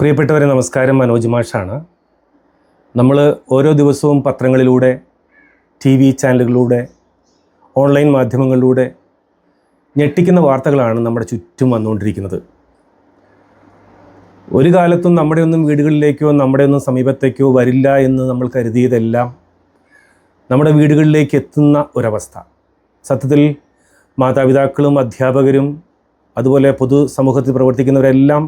പ്രിയപ്പെട്ടവരെ നമസ്കാരം. മനോജ് മാഷാണ്. നമ്മൾ ഓരോ ദിവസവും പത്രങ്ങളിലൂടെ, ടി വി ചാനലുകളിലൂടെ, ഓൺലൈൻ മാധ്യമങ്ങളിലൂടെ ഞെട്ടിക്കുന്ന വാർത്തകളാണ് നമ്മുടെ ചുറ്റും വന്നുകൊണ്ടിരിക്കുന്നത്. ഒരു കാലത്തും നമ്മുടെ ഒന്നും വീടുകളിലേക്കോ നമ്മുടെ ഒന്നും സമീപത്തേക്കോ വരില്ല എന്ന് നമ്മൾ കരുതിയതെല്ലാം നമ്മുടെ വീടുകളിലേക്ക് എത്തുന്ന ഒരവസ്ഥ. സത്യത്തിൽ മാതാപിതാക്കളും അധ്യാപകരും അതുപോലെ പൊതുസമൂഹത്തിൽ പ്രവർത്തിക്കുന്നവരെല്ലാം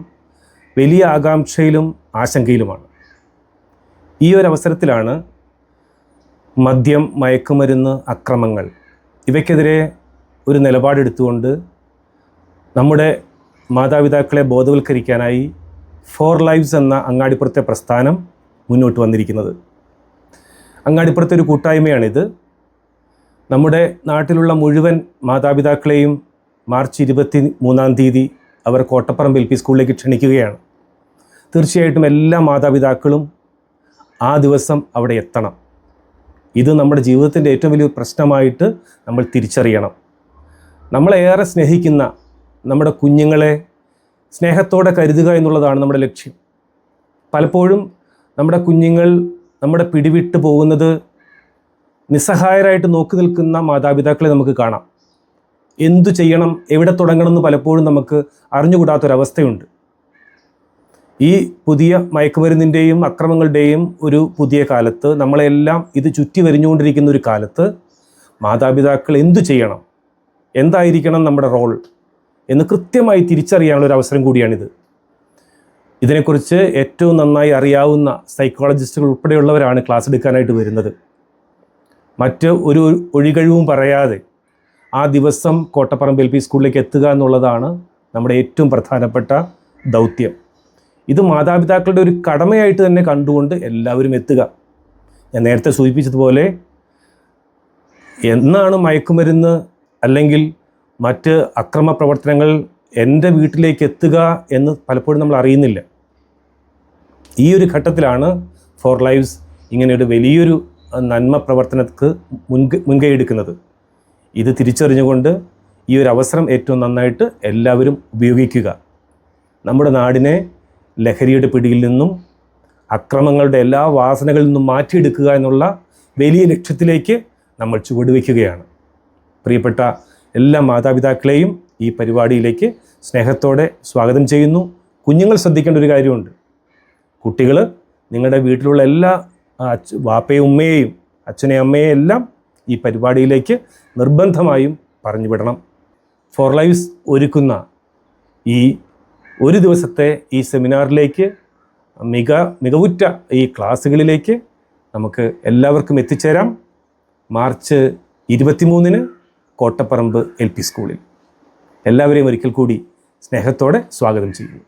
വലിയ ആകാംക്ഷയിലും ആശങ്കയിലുമാണ്. ഈ ഒരു അവസരത്തിലാണ് മദ്യം, മയക്കുമരുന്ന്, അക്രമങ്ങൾ ഇവയ്ക്കെതിരെ ഒരു നിലപാടെടുത്തുകൊണ്ട് നമ്മുടെ മാതാപിതാക്കളെ ബോധവൽക്കരിക്കാനായി ഫോർ ലൈവ്സ് എന്ന അങ്ങാടിപ്പുറത്തെ പ്രസ്ഥാനം മുന്നോട്ട് വന്നിരിക്കുന്നത്. അങ്ങാടിപ്പുറത്തെ ഒരു കൂട്ടായ്മയാണിത്. നമ്മുടെ നാട്ടിലുള്ള മുഴുവൻ മാതാപിതാക്കളെയും മാർച്ച് 23 അവർ കോട്ടപ്പറമ്പ് LP സ്കൂളിലേക്ക് ക്ഷണിക്കുകയാണ്. തീർച്ചയായിട്ടും എല്ലാ മാതാപിതാക്കളും ആ ദിവസം അവിടെ എത്തണം. ഇത് നമ്മുടെ ജീവിതത്തിൻ്റെ ഏറ്റവും വലിയ പ്രശ്നമായിട്ട് നമ്മൾ തിരിച്ചറിയണം. നമ്മളേറെ സ്നേഹിക്കുന്ന നമ്മുടെ കുഞ്ഞുങ്ങളെ സ്നേഹത്തോടെ കരുതുക എന്നുള്ളതാണ് നമ്മുടെ ലക്ഷ്യം. പലപ്പോഴും നമ്മുടെ കുഞ്ഞുങ്ങൾ നമ്മുടെ പിടിവിട്ട് പോകുന്നത് നിസ്സഹായരായിട്ട് നോക്കി നിൽക്കുന്ന മാതാപിതാക്കളെ നമുക്ക് കാണാം. എന്തു ചെയ്യണം, എവിടെ തുടങ്ങണമെന്ന് പലപ്പോഴും നമുക്ക് അറിഞ്ഞുകൂടാത്തൊരവസ്ഥയുണ്ട്. ഈ പുതിയ മയക്കുമരുന്നിൻ്റെയും അക്രമങ്ങളുടെയും ഒരു പുതിയ കാലത്ത്, നമ്മളെല്ലാം ഇത് ചുറ്റി വരിഞ്ഞുകൊണ്ടിരിക്കുന്ന ഒരു കാലത്ത് മാതാപിതാക്കൾ എന്തു ചെയ്യണം, എന്തായിരിക്കണം നമ്മുടെ റോൾ എന്ന് കൃത്യമായി തിരിച്ചറിയാനുള്ളൊരു അവസരം കൂടിയാണിത്. ഇതിനെക്കുറിച്ച് ഏറ്റവും നന്നായി അറിയാവുന്ന സൈക്കോളജിസ്റ്റുകൾ ഉൾപ്പെടെയുള്ളവരാണ് ക്ലാസ് എടുക്കാനായിട്ട് വരുന്നത്. മറ്റ് ഒരു ഒഴികഴിവും പറയാതെ ആ ദിവസം കോട്ടപ്പറമ്പ് LP സ്കൂളിലേക്ക് എത്തുക എന്നുള്ളതാണ് നമ്മുടെ ഏറ്റവും പ്രധാനപ്പെട്ട ദൗത്യം. ഇത് മാതാപിതാക്കളുടെ ഒരു കടമയായിട്ട് തന്നെ കണ്ടുകൊണ്ട് എല്ലാവരും എത്തുക. ഞാൻ നേരത്തെ സൂചിപ്പിച്ചതുപോലെ, എന്നാണ് മയക്കുമരുന്ന് അല്ലെങ്കിൽ മറ്റ് അക്രമ പ്രവർത്തനങ്ങൾ എൻ്റെ വീട്ടിലേക്ക് എത്തുക എന്ന് പലപ്പോഴും നമ്മൾ അറിയുന്നില്ല. ഈ ഒരു ഘട്ടത്തിലാണ് ഫോർ ലൈവ്സ് ഇങ്ങനെയൊരു വലിയൊരു നന്മ പ്രവർത്തനത്തിന് മുൻകൈ എടുക്കുന്നത്. ഇത് തിരിച്ചറിഞ്ഞുകൊണ്ട് ഈ ഒരു അവസരം ഏറ്റവും നന്നായിട്ട് എല്ലാവരും ഉപയോഗിക്കുക. നമ്മുടെ നാടിനെ ലഹരിയുടെ പിടിയിൽ നിന്നും അക്രമങ്ങളുടെ എല്ലാ വാസനകളിൽ നിന്നും മാറ്റിയെടുക്കുക എന്നുള്ള വലിയ ലക്ഷ്യത്തിലേക്ക് നമ്മൾ ചുവടുവയ്ക്കുകയാണ്. പ്രിയപ്പെട്ട എല്ലാ മാതാപിതാക്കളെയും ഈ പരിപാടിയിലേക്ക് സ്നേഹത്തോടെ സ്വാഗതം ചെയ്യുന്നു. കുഞ്ഞുങ്ങൾ ശ്രദ്ധിക്കേണ്ട ഒരു കാര്യമുണ്ട്. കുട്ടികൾ നിങ്ങളുടെ വീട്ടിലുള്ള എല്ലാ വാപ്പയും ഉമ്മയെയും അച്ഛനെയും അമ്മയെയും എല്ലാം ഈ പരിപാടിയിലേക്ക് നിർബന്ധമായും പറഞ്ഞു വിടണം. ഫോർ ലൈവ്സ് ഒരുക്കുന്ന ഈ ഒരു ദിവസത്തെ ഈ സെമിനാറിലേക്ക്, മികവുറ്റ ഈ ക്ലാസ്സുകളിലേക്ക് നമുക്ക് എല്ലാവർക്കും എത്തിച്ചേരാം. മാർച്ച് 23 കോട്ടപ്പറമ്പ് LP സ്കൂളിൽ എല്ലാവരെയും ഒരിക്കൽ കൂടി സ്നേഹത്തോടെ സ്വാഗതം ചെയ്യുന്നു.